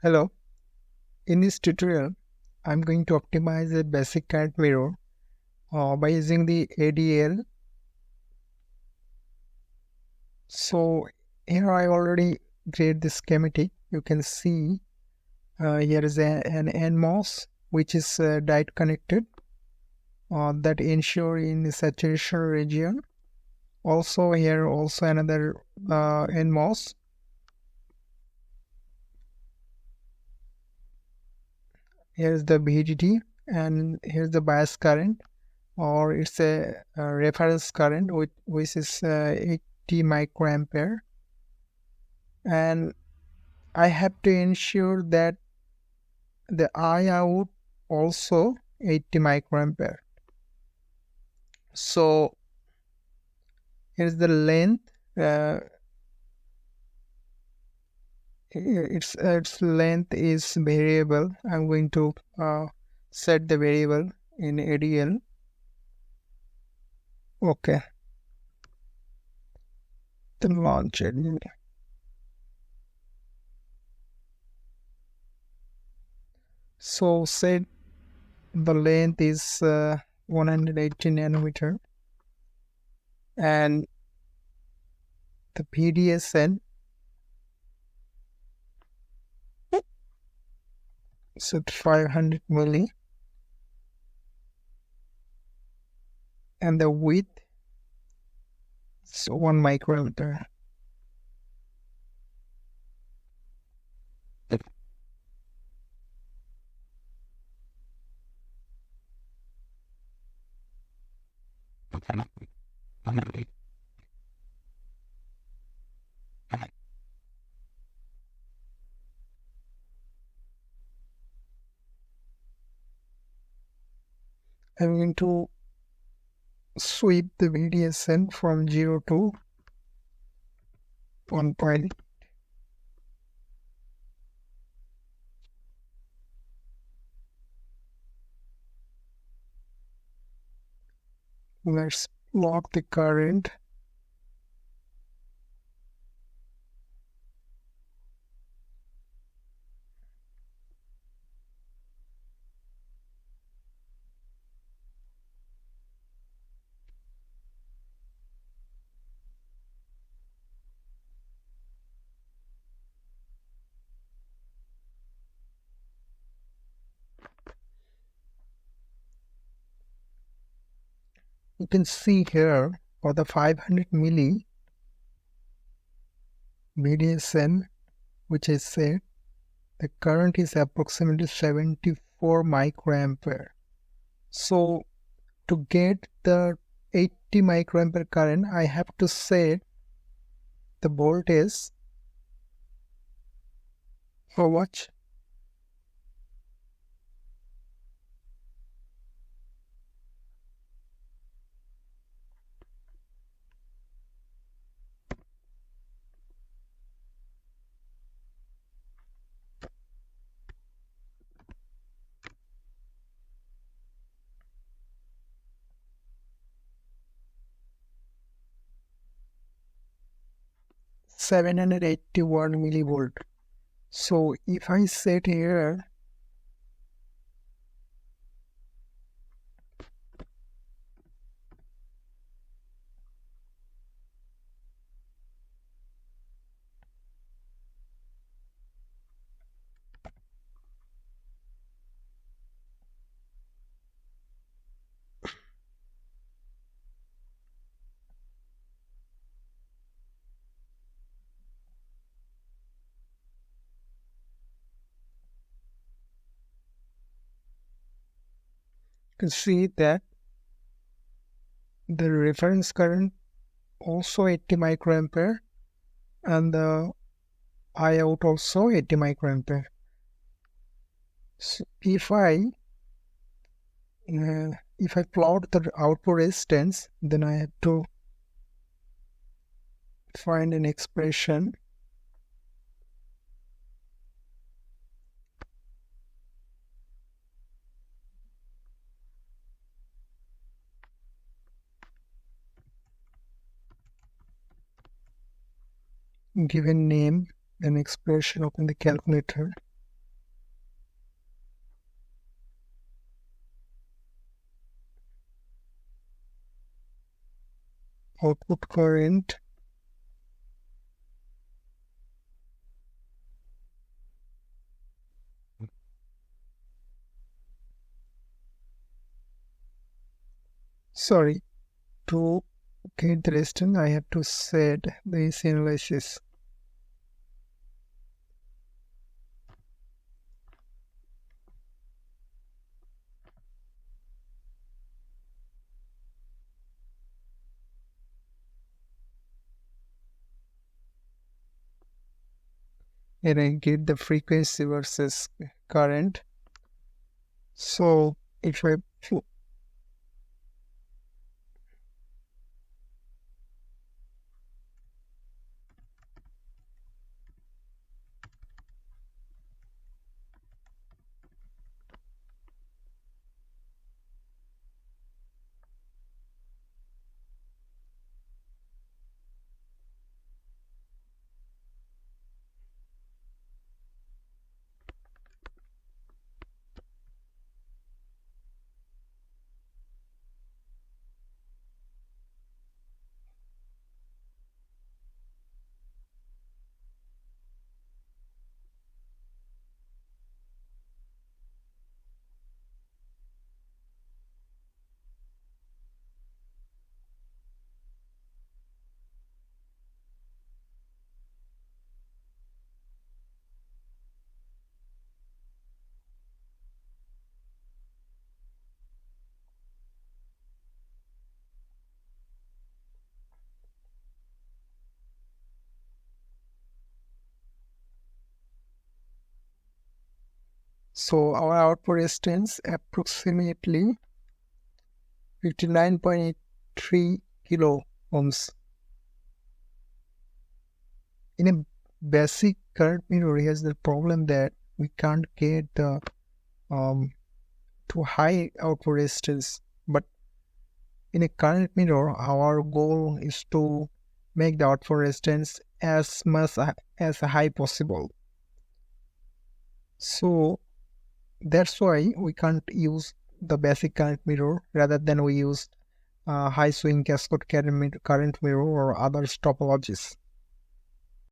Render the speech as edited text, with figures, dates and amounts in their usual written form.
Hello, in this tutorial, I'm going to optimize a basic current mirror by using the ADL. So here I already created the schematic. You can see here is an NMOS which is diode connected that ensure in the saturation region. Also here also another NMOS. Here's the VDD and here's the bias current, or it's a reference current which is 80 microampere, and I have to ensure that the I out also 80 microampere. So here's the length. Its length is variable. I'm going to set the variable in ADL. Okay, then launch it. So set the length is 180 nanometer, and the PDSN set 500 milli, and the width is 1 micrometer. I'm going to sweep the VDSN from 0 to 1 point. Let's lock the current. You can see here for the 500 milli VDSN, which I said, the current is approximately 74 microampere. So to get the 80 microampere current, I have to set the voltage for watch. $781 millivolt. So if I set here you can see that the reference current also 80 microampere and the I out also 80 microampere. So if I plot the output resistance, then I have to find an expression given name, then expression, open the calculator. output current sorry, to get the resistance I have to set this analysis. And I get the frequency versus current. So if I so our output resistance approximately 59.83 kilo ohms. In a basic current mirror, here's the problem that we can't get the too high output resistance. But in a current mirror, our goal is to make the output resistance as much as high possible. So that's why we can't use the basic current mirror, rather than we use high swing cascade current mirror or other topologies.